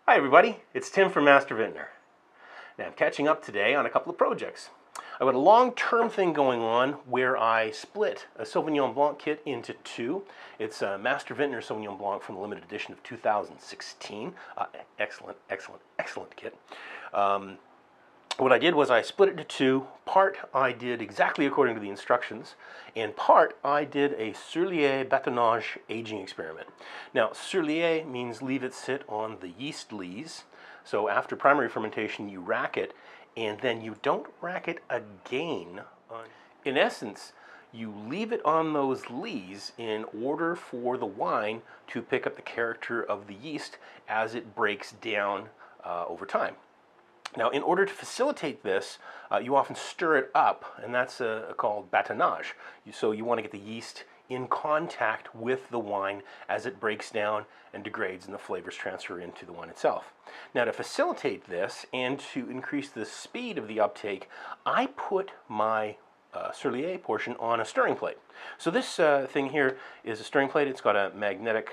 Hi everybody, it's Tim from Master Vintner. Now I'm catching up today on a couple of projects. I've got a long-term thing going on where I split a Sauvignon Blanc kit into two. It's a Master Vintner Sauvignon Blanc from the limited edition of 2016. Excellent kit. What I did was I split it into two. Part I did exactly according to the instructions, and part I did a Sur Lie battonage aging experiment. Now, Sur Lie means leave it sit on the yeast lees. So after primary fermentation, you rack it, and then you don't rack it again. In essence, you leave it on those lees in order for the wine to pick up the character of the yeast as it breaks down over time. Now, in order to facilitate this, you often stir it up, and that's called battonage. So you want to get the yeast in contact with the wine as it breaks down and degrades and the flavors transfer into the wine itself. Now, to facilitate this and to increase the speed of the uptake, I put my Sur Lie portion on a stirring plate. So this thing here is a stirring plate. It's got a magnetic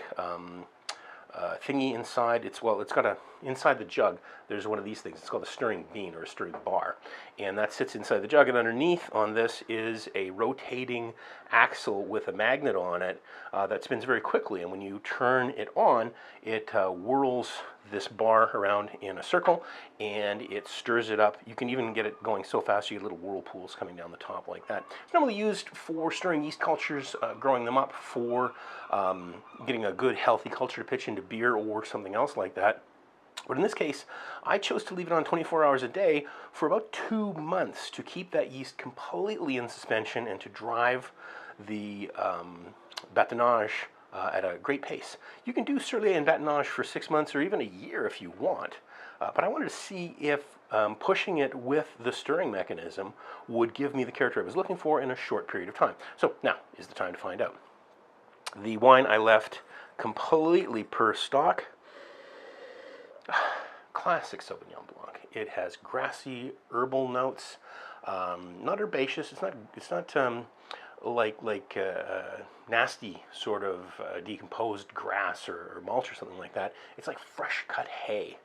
thingy inside. It's got inside the jug, there's one of these things. It's called a stirring bean or a stirring bar, and that sits inside the jug, and underneath on this is a rotating axle with a magnet on it that spins very quickly, and when you turn it on, it whirls this bar around in a circle and it stirs it up. You can even get it going so fast you get little whirlpools coming down the top like that. It's normally used for stirring yeast cultures, growing them up for getting a good healthy culture to pitch into beer or something else like that. But in this case, I chose to leave it on 24 hours a day for about 2 months to keep that yeast completely in suspension and to drive the battonage at a great pace. You can do Sur Lie and battonage for 6 months or even a year if you want, but I wanted to see if pushing it with the stirring mechanism would give me the character I was looking for in a short period of time. So now is the time to find out. The wine I left completely per stock. Classic Sauvignon Blanc. It has grassy herbal notes, not herbaceous. It's not like nasty sort of decomposed grass or mulch or something like that. It's like fresh cut hay.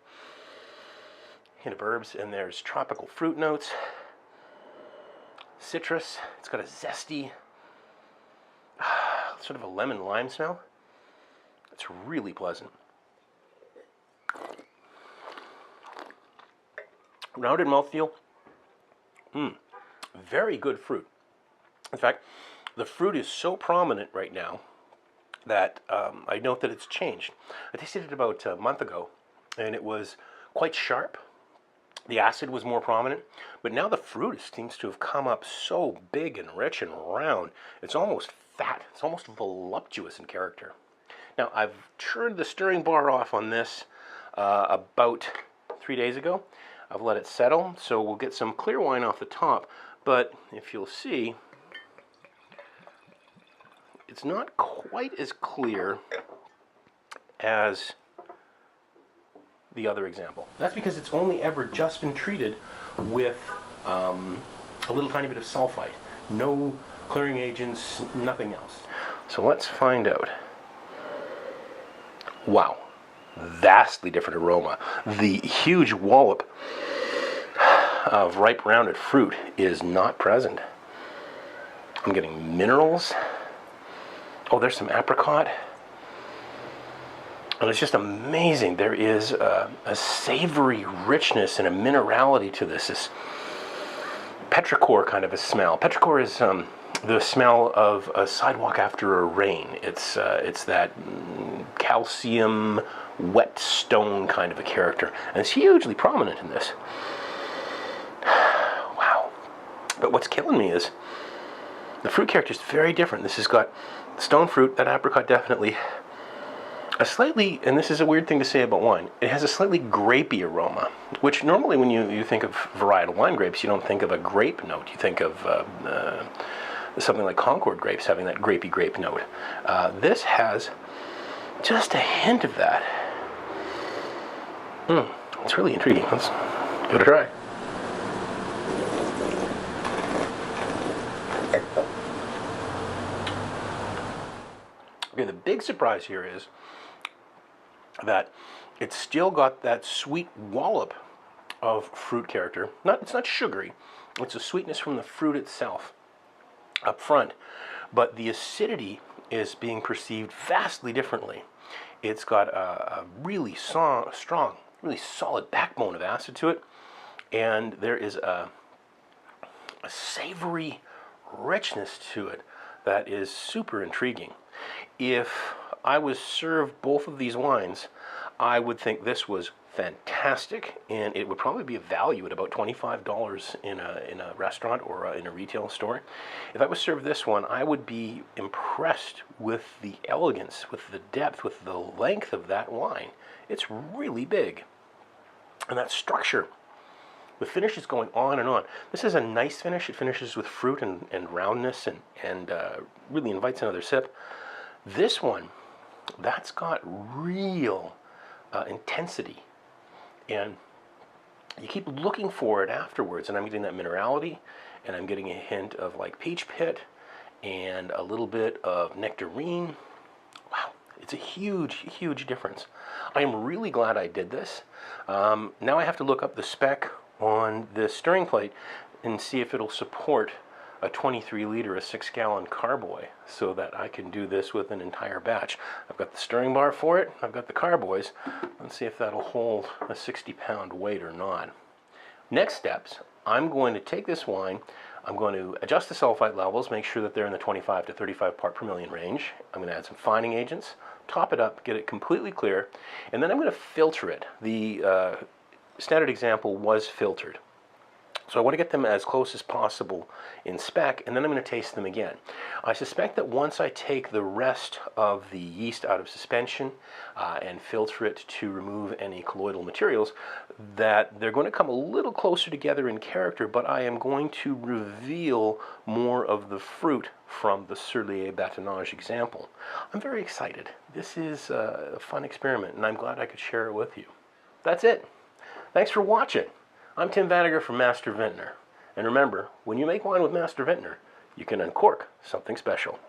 Hint of herbs, and there's tropical fruit notes, citrus. It's got a zesty, sort of a lemon lime smell. It's really pleasant. Rounded mouthfeel. Very good fruit. In fact, the fruit is so prominent right now that I note that it's changed. I tasted it about a month ago, and it was quite sharp. The acid was more prominent, but now the fruit seems to have come up so big and rich and round. It's almost fat. It's almost voluptuous in character. Now, I've turned the stirring bar off on this about 3 days ago. I've let it settle, so we'll get some clear wine off the top, but if you'll see, it's not quite as clear as the other example. That's because it's only ever just been treated with a little tiny bit of sulfite. No clearing agents, nothing else. So let's find out. Wow. Vastly different aroma. The huge wallop of ripe rounded fruit is not present. I'm getting minerals. Oh, there's some apricot. And it's just amazing. There is a savory richness and a minerality to this petrichor kind of a smell. Petrichor is the smell of a sidewalk after a rain. It's that calcium, wet stone kind of a character, and it's hugely prominent in this. Wow. But what's killing me is the fruit character is very different. This has got stone fruit, that apricot definitely. A slightly, and this is a weird thing to say about wine, it has a slightly grapey aroma, which normally when you think of varietal wine grapes, you don't think of a grape note. You think of something like Concord grapes having that grapey grape note. This has just a hint of that. It's really intriguing. Let's give it a try. Okay, the big surprise here is that it's still got that sweet wallop of fruit character. It's not sugary. It's a sweetness from the fruit itself up front, but the acidity is being perceived vastly differently. It's got a really strong, really solid backbone of acid to it, and there is a savory richness to it that is super intriguing. If I was served both of these wines, I would think this was fantastic, and it would probably be a value at about $25 in a restaurant or in a retail store. If I was served this one, I would be impressed with the elegance, with the depth, with the length of that wine. It's really big, and that structure. The finish is going on and on. This is a nice finish. It finishes with fruit and roundness and really invites another sip. This one, that's got real intensity. And you keep looking for it afterwards, and I'm getting that minerality, and I'm getting a hint of like peach pit and a little bit of nectarine. Wow, it's a huge, huge difference. I am really glad I did this. Now I have to look up the spec on this stirring plate and see if it'll support a 23-liter, a 6-gallon carboy, so that I can do this with an entire batch. I've got the stirring bar for it. I've got the carboys. Let's see if that'll hold a 60-pound weight or not. Next steps, I'm going to take this wine, I'm going to adjust the sulfite levels, make sure that they're in the 25 to 35 part per million range. I'm going to add some fining agents, top it up, get it completely clear, and then I'm going to filter it. The standard example was filtered. So I want to get them as close as possible in spec, and then I'm going to taste them again. I suspect that once I take the rest of the yeast out of suspension and filter it to remove any colloidal materials, that they're going to come a little closer together in character, but I am going to reveal more of the fruit from the Sur Lie battonage example. I'm very excited. This is a fun experiment, and I'm glad I could share it with you. That's it. Thanks for watching. I'm Tim Vandergrift from Master Vintner. And remember, when you make wine with Master Vintner, you can uncork something special.